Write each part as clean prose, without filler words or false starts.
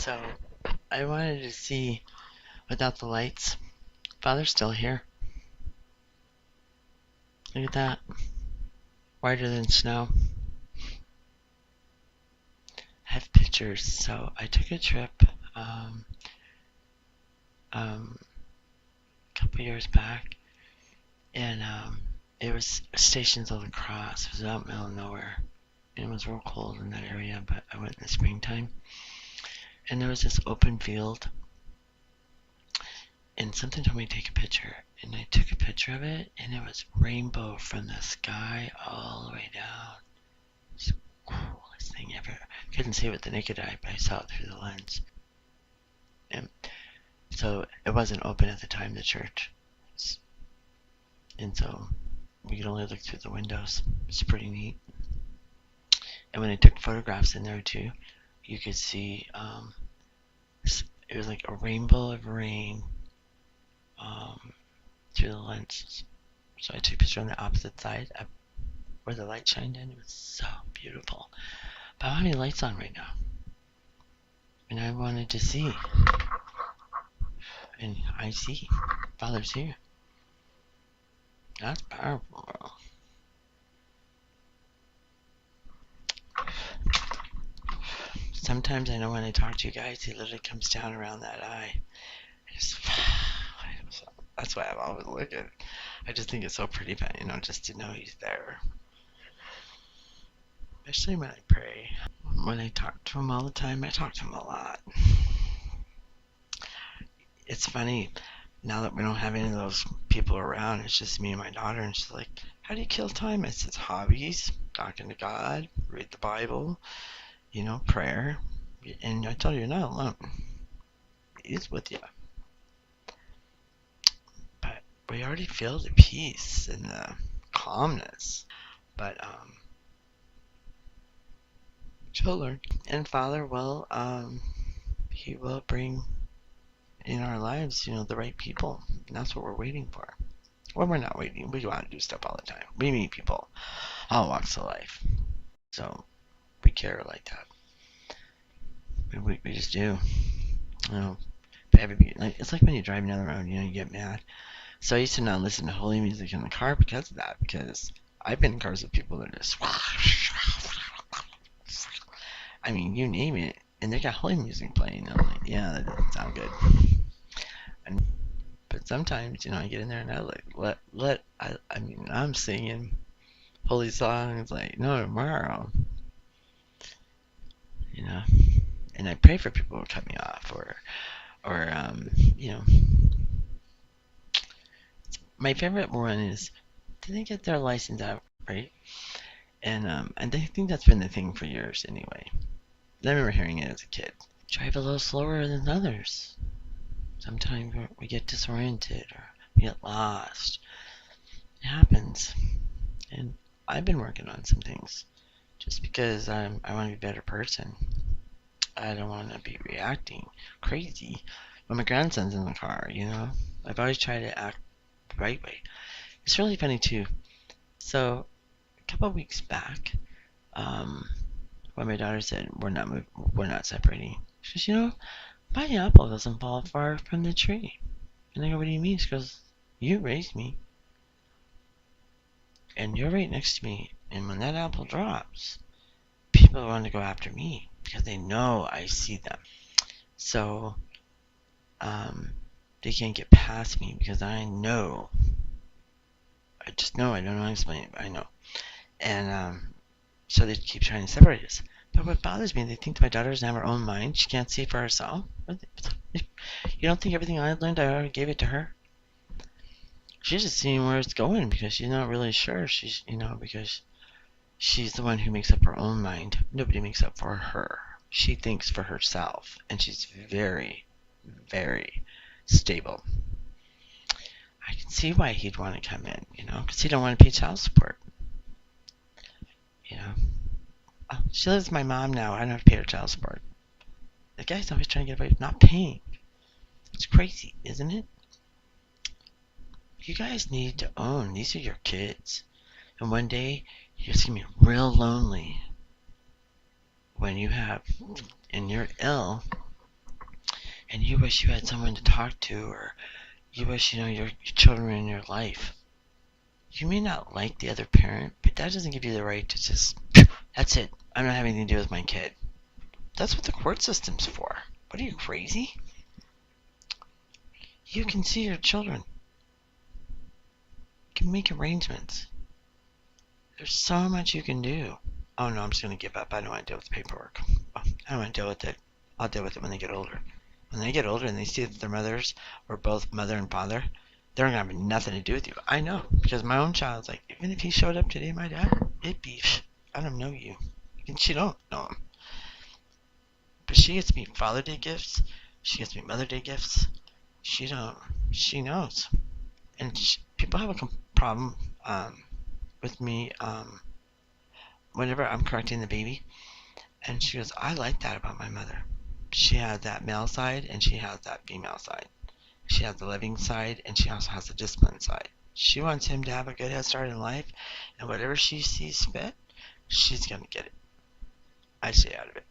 So I wanted to see without the lights. Father's still here. Look at that. Whiter than snow. I have pictures. So I took a trip a couple years back, and it was Stations of the Cross. It was out in the middle of nowhere. And it was real cold in that area, but I went in the springtime. And there was this open field, and something told me to take a picture. And I took a picture of it, and it was rainbow from the sky all the way down. It's the coolest thing ever. Couldn't see it with the naked eye, but I saw it through the lens. And so it wasn't open at the time, the church. And so we could only look through the windows. It's pretty neat. And when I took photographs in there too, you could see it was like a rainbow of rain through the lens. So I took a picture on the opposite side where the light shined in. It was so beautiful. But I don't have any lights on right now. And I wanted to see. And I see. Father's here. That's powerful. Sometimes I know when I talk to you guys, he literally comes down around that eye. That's why I'm always looking. I just think it's so pretty, but just to know he's there. Especially when I pray. When I talk to him all the time, I talk to him a lot. It's funny, now that we don't have any of those people around, it's just me and my daughter, and she's like, how do you kill time? I said, hobbies, talking to God, read the Bible, prayer. And I tell you, you're not alone. He's with you. But we already feel the peace and the calmness. But children and Father will he will bring in our lives, the right people. And that's what we're waiting for. Well, we're not waiting. We go out and do stuff all the time. We meet people all walks of life. So we care like that. We just do. It's like when you're driving down the road, you get mad. So I used to not listen to holy music in the car because of that. Because I've been in cars with people that are just, I mean, you name it, and they got holy music playing. I'm like, yeah, that doesn't sound good. But sometimes, I get in there and I'm singing holy songs like no tomorrow. And I pray for people who cut me off, or my favorite one is, did they get their license out right? And I think that's been the thing for years anyway. I remember hearing it as a kid. Drive a little slower than others. Sometimes we get disoriented or we get lost. It happens. And I've been working on some things just because I want to be a better person. I don't want to be reacting crazy when my grandson's in the car, I've always tried to act the right way. It's really funny too. So a couple of weeks back, when my daughter said we're not separating, she says, my apple doesn't fall far from the tree. And I go, what do you mean? She goes, you raised me, and you're right next to me, and when that apple drops, people want to go after me because they know I see them. So they can't get past me because I know. I just know. I don't know how to explain it, but I know. And so they keep trying to separate us. But what bothers me, they think my daughter doesn't have her own mind. She can't see for herself. You don't think everything I learned, I already gave it to her? She's just seeing where it's going because she's not really sure. She's, because she's the one who makes up her own mind. Nobody makes up for her. She thinks for herself, and she's very, very stable. I can see why he'd want to come in, because he don't want to pay child support. Oh, she lives with my mom now. I don't have to pay her child support. The guy's always trying to get away with not paying. It's crazy, isn't it? You guys need to own. These are your kids. And one day, you're just going to be real lonely when you're ill and you wish you had someone to talk to, or you wish your children were in your life. You may not like the other parent, but that doesn't give you the right to just, that's it, I'm not having anything to do with my kid. That's what the court system's for. What are you, crazy? You can see your children. You can make arrangements. There's so much you can do. Oh no, I'm just going to give up. I don't want to deal with the paperwork. I don't want to deal with it. I'll deal with it when they get older. When they get older and they see that their mothers were both mother and father, they're going to have nothing to do with you. I know, because my own child's like, even if he showed up today, my dad, it'd be, I don't know you. And she don't know him. But she gets me Father Day gifts. She gets me Mother Day gifts. She knows. And people have a problem with me whenever I'm correcting the baby. And she goes, I like that about my mother. She has that male side and she has that female side. She has the living side and she also has the discipline side. She wants him to have a good head start in life, and whatever she sees fit, she's going to get it. I stay out of it.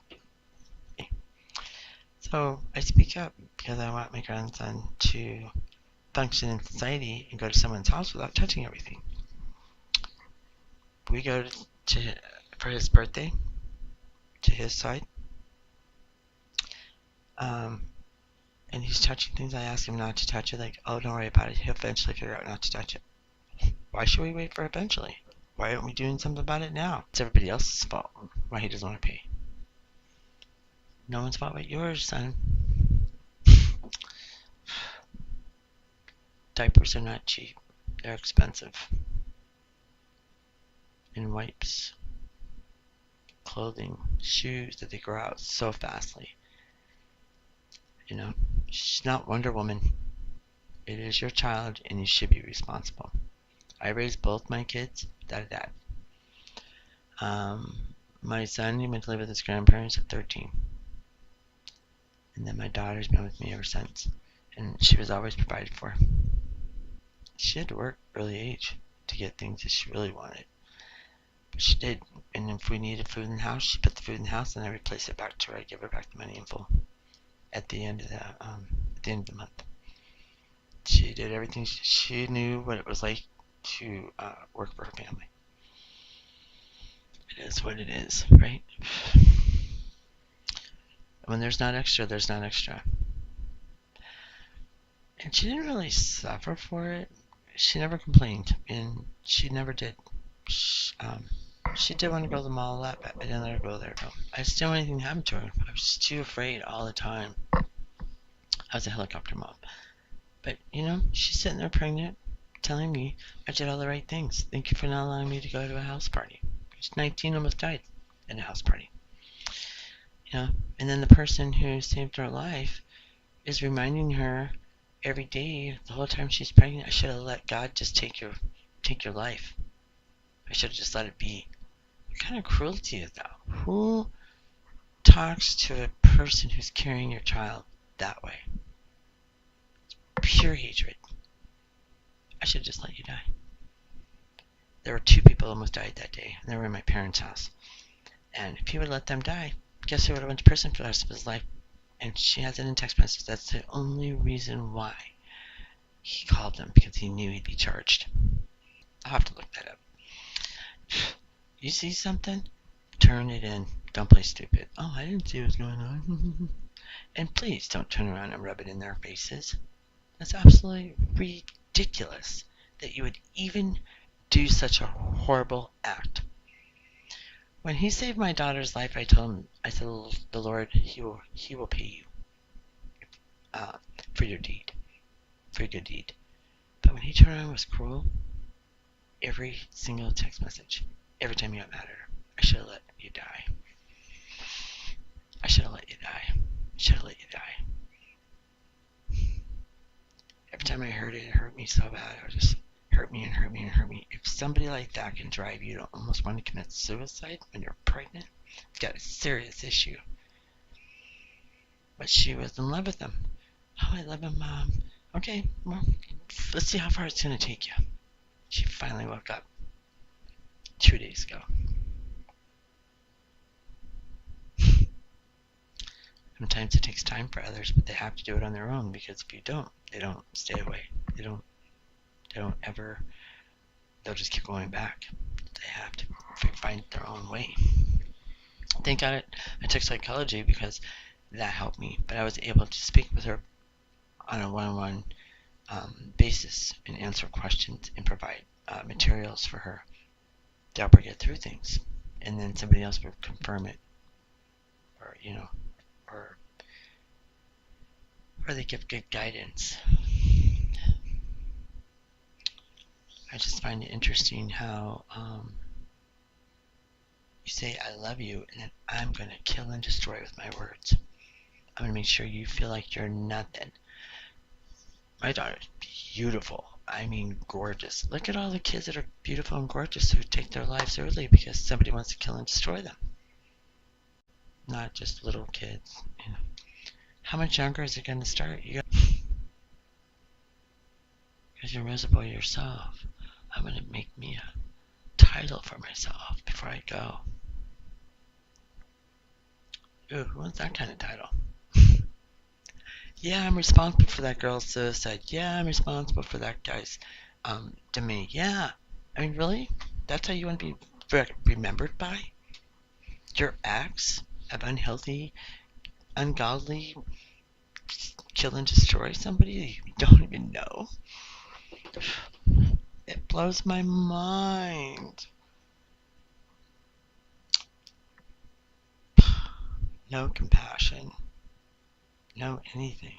So I speak up because I want my grandson to function in society and go to someone's house without touching everything. We go for his birthday to his side, and he's touching things I ask him not to touch it. Like, oh, don't worry about it. He'll eventually figure out not to touch it. Why should we wait for eventually? Why aren't we doing something about it now? It's everybody else's fault why he doesn't want to pay. No one's fault but yours, son. Diapers are not cheap. They're expensive. And wipes, clothing, shoes that they grow out so fastly. She's not Wonder Woman. It is your child and you should be responsible. I raised both my kids without a dad. My son, he went to live with his grandparents at 13. And then my daughter's been with me ever since. And she was always provided for. She had to work early age to get things that she really wanted. But she did. And if we needed food in the house, she put the food in the house and I replaced it back to her. I give her back the money in full at the end of the month. She did everything. She knew what it was like to work for her family. It is what it is, right? When there's not extra, there's not extra. And she didn't really suffer for it. She never complained, and she never did. She did want to go to the mall a lot, but I didn't let her go there. I just didn't want anything to happen to her. I was too afraid all the time. I was a helicopter mom. But, she's sitting there pregnant, telling me I did all the right things. Thank you for not allowing me to go to a house party. She's 19, almost died in a house party. And then the person who saved her life is reminding her every day, the whole time she's pregnant, I should have let God just take your life. I should have just let it be. What kind of cruelty is that? Who talks to a person who's carrying your child that way? It's pure hatred. I should have just let you die. There were 2 people who almost died that day, and they were in my parents' house. And if he would let them die, guess who would have went to prison for the rest of his life? And she has it in text message. That's the only reason why he called them, because he knew he'd be charged. I'll have to look that up. You see something? Turn it in. Don't play stupid. Oh, I didn't see what's going on. And please don't turn around and rub it in their faces. That's absolutely ridiculous that you would even do such a horrible act. When he saved my daughter's life, I told him, I said, the Lord, he will pay you for your deed, for your good deed. But when he turned around and was cruel, every single text message, every time you got mad at her, I should have let you die. I should have let you die. I should have let you die. Every time I heard it, it hurt me so bad. It just hurt me and hurt me and hurt me. If somebody like that can drive you to almost want to commit suicide when you're pregnant, you've got a serious issue. But she was in love with him. Oh, I love him, Mom. Okay, well, let's see how far it's going to take you. She finally woke up 2 days ago. Sometimes it takes time for others, but they have to do it on their own, because if you don't, they don't stay away. They don't ever, they'll just keep going back. They have to find their own way. Thank God I took psychology, because that helped me. But I was able to speak with her on a one-on-one basis and answer questions and provide materials for her to help her get through things. And then somebody else would confirm it, or or they give good guidance. I just find it interesting how you say I love you, and then I'm going to kill and destroy with my words. I'm going to make sure you feel like you're nothing. My daughter's beautiful. I mean, gorgeous. Look at all the kids that are beautiful and gorgeous who take their lives early because somebody wants to kill and destroy them. Not just little kids. How much younger is it going to start? Because you're miserable yourself. I'm going to make me a title for myself before I go. Ooh, who wants that kind of title? Yeah, I'm responsible for that girl's suicide. Yeah, I'm responsible for that guy's demeanor. Yeah. I mean, really? That's how you want to be remembered by? Your acts of unhealthy, ungodly, kill and destroy somebody you don't even know? It blows my mind. No compassion. No anything.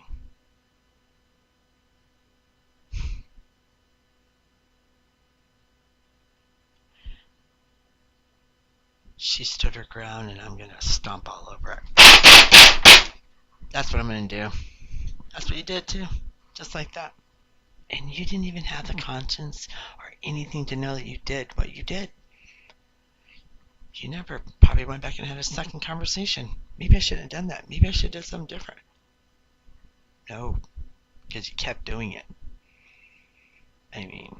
She stood her ground, and I'm gonna stomp all over her. That's what I'm gonna do. That's what you did too. Just like that. And you didn't even have the conscience or anything to know that you did what you did. You never probably went back and had a second conversation. Maybe I shouldn't have done that. Maybe I should have done something different. No, because you kept doing it. I mean,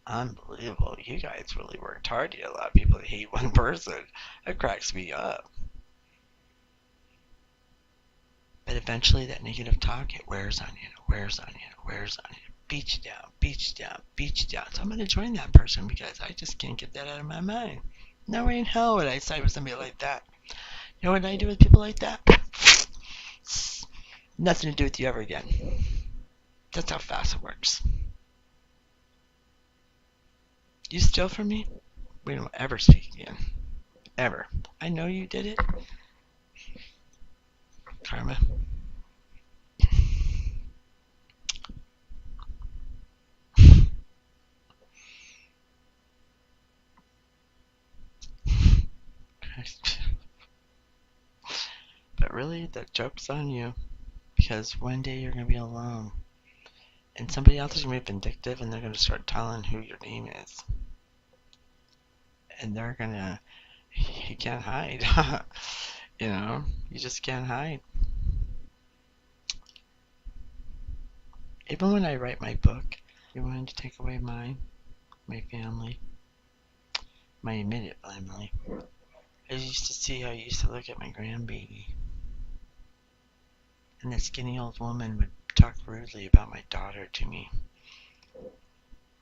unbelievable. You guys really worked hard to allow people to hate one person. It cracks me up. But eventually that negative talk, it wears on you, it wears on you, it wears on you. Beats you down, beats you down, beats you down. So I'm going to join that person because I just can't get that out of my mind. No way in hell would I side with somebody like that. You know what I do with people like that? Nothing to do with you ever again. That's how fast it works. You steal from me? We don't ever speak again. Ever. I know you did it. Karma. But really, the joke's on you. Because one day you're going to be alone. And somebody else is going to be vindictive, and they're going to start telling who your name is. And they're going to... You can't hide. You just can't hide. Even when I write my book, you wanted to take away my family, my immediate family. I used to see how you used to look at my grandbaby. And that skinny old woman would talk rudely about my daughter to me.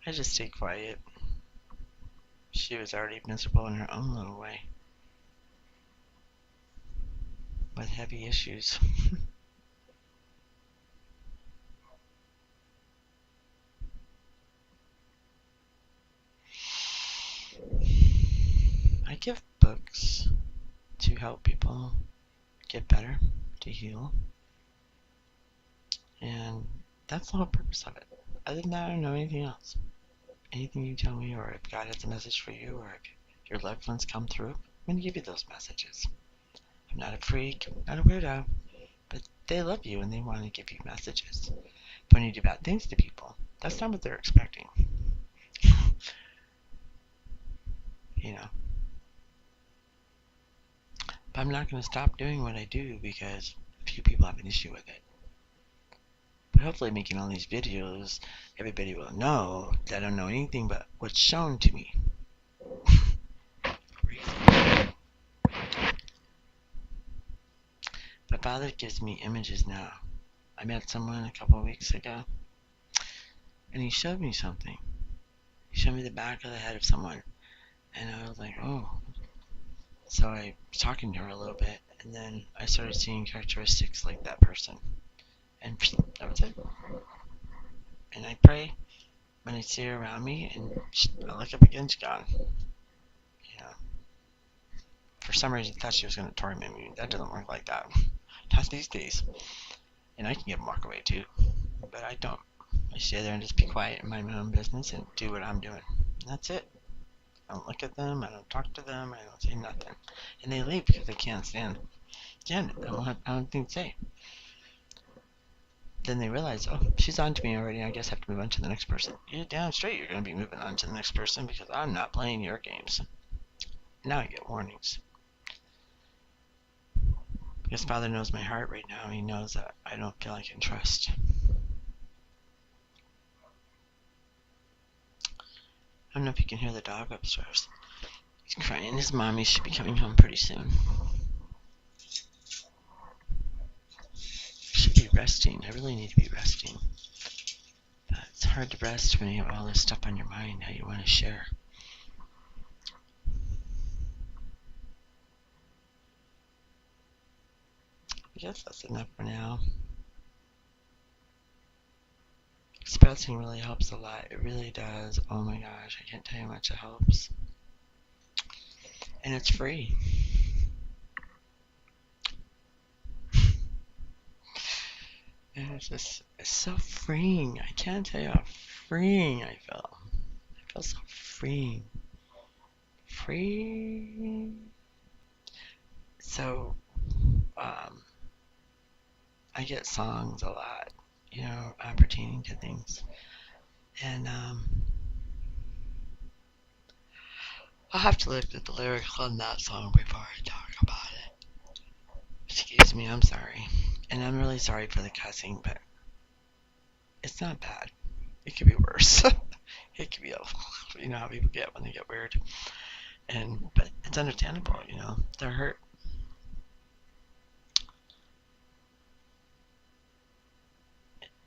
I just stayed quiet. She was already miserable in her own little way. With heavy issues. I give books to help people get better, to heal. And that's the whole purpose of it. Other than that, I don't know anything else. Anything you tell me, or if God has a message for you, or if your loved ones come through, I'm going to give you those messages. I'm not a freak, not a weirdo, but they love you and they want to give you messages. But when you do bad things to people, that's not what they're expecting. But I'm not going to stop doing what I do because a few people have an issue with it. But hopefully making all these videos, everybody will know that I don't know anything but what's shown to me. My father gives me images now. I met someone a couple of weeks ago, and he showed me something. He showed me the back of the head of someone, and I was like, oh. So I was talking to her a little bit, and then I started seeing characteristics like that person, and that was it. And I pray when I see her around me, and I look up again, she's gone. You know, for some reason, I thought she was going to torment me. That doesn't work like that. Not these days. And I can get them walk away too, but I don't. I stay there and just be quiet and mind my own business and do what I'm doing. And that's it. I don't look at them. I don't talk to them. I don't say nothing. And they leave because they can't stand it. I don't have anything to say. Then they realize, oh, she's on to me already. I guess I have to move on to the next person. You're damn straight you're going to be moving on to the next person because I'm not playing your games. Now I get warnings. Because Father knows my heart right now. He knows that I don't feel I can trust. I don't know if you can hear the dog upstairs. He's crying. His mommy should be coming home pretty soon. Should be resting. I really need to be resting. But it's hard to rest when you have all this stuff on your mind that you want to share. I guess that's enough for now. Sprouting really helps a lot. It really does. Oh my gosh, I can't tell you how much it helps. And it's free. And it's so freeing. I can't tell you how freeing I feel. I feel so freeing. Free. So, I get songs a lot, pertaining to things. And, I'll have to look at the lyrics on that song before I talk about it. Excuse me, I'm sorry. And I'm really sorry for the cussing, but it's not bad. It could be worse. It could be, how people get when they get weird. But it's understandable, they're hurt.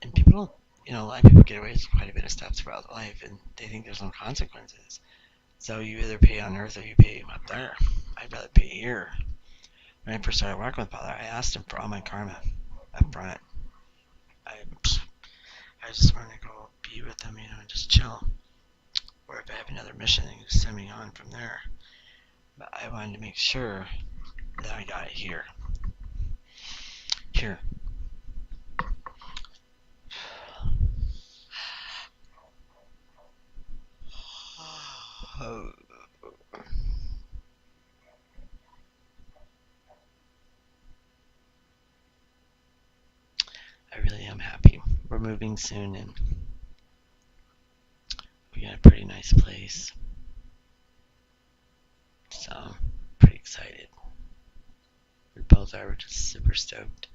And people don't, a lot of people get away with quite a bit of stuff throughout life, and they think there's no consequences. So you either pay on earth or you pay up there. I'd rather pay here. When I first started working with Father, I asked him for all my karma up front. I just wanted to go be with him, and just chill. Or if I have another mission, they can just send me on from there. But I wanted to make sure that I got it here. Here. Oh. I really am happy. We're moving soon, and we got a pretty nice place. So, I'm pretty excited. We both are. We're just super stoked.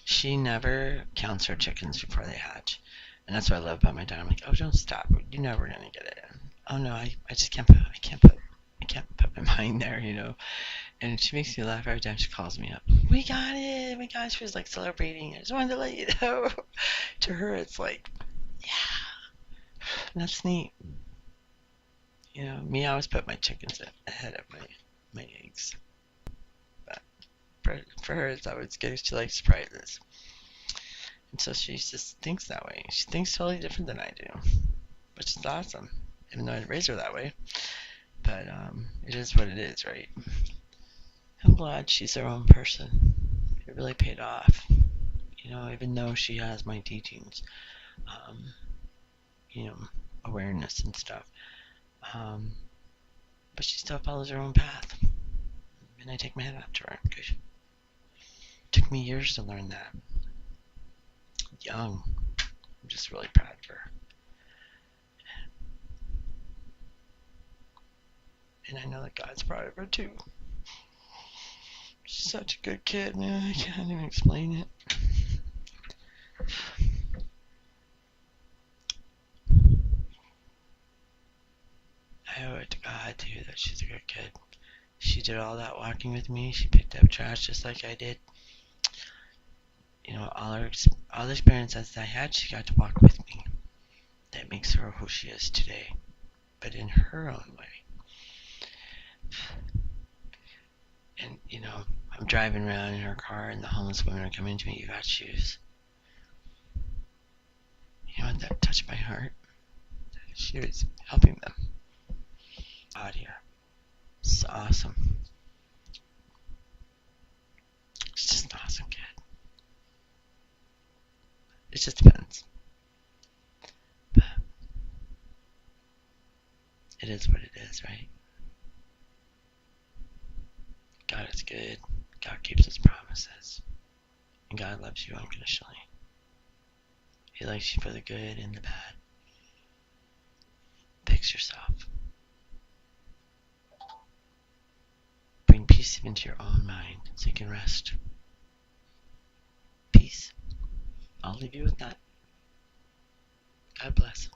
She never counts her chickens before they hatch. And that's what I love about my dad. I'm like, oh, don't stop. You know we're gonna get it. Oh no, I just can't put my mind there, And she makes me laugh every time she calls me up. We got it. We got it. She was like celebrating. I just wanted to let you know. To her, it's like, yeah, that's neat. Me, I always put my chickens ahead of my eggs. But for her, it's always good. She likes surprises. And so she just thinks that way. She thinks totally different than I do. Which is awesome. Even though I didn't raise her that way. But it is what it is, right? I'm glad she's her own person. It really paid off. Even though she has my teachings, awareness and stuff. But she still follows her own path. And I take my hat off to her. Because it took me years to learn that. Young. I'm just really proud of her. And I know that God's proud of her too. She's such a good kid, man. I can't even explain it. I owe it to God too that she's a good kid. She did all that walking with me. She picked up trash just like I did. all the experiences I had, she got to walk with me. That makes her who she is today, but in her own way. And, I'm driving around in her car, and the homeless women are coming to me. You got shoes. That touched my heart. She was helping them out here. It's awesome. She's just an awesome kid. It just depends. But it is what it is, right? God is good. God keeps his promises. And God loves you unconditionally. He likes you for the good and the bad. Fix yourself. Bring peace into your own mind so you can rest. Peace. I'll leave you with that. God bless.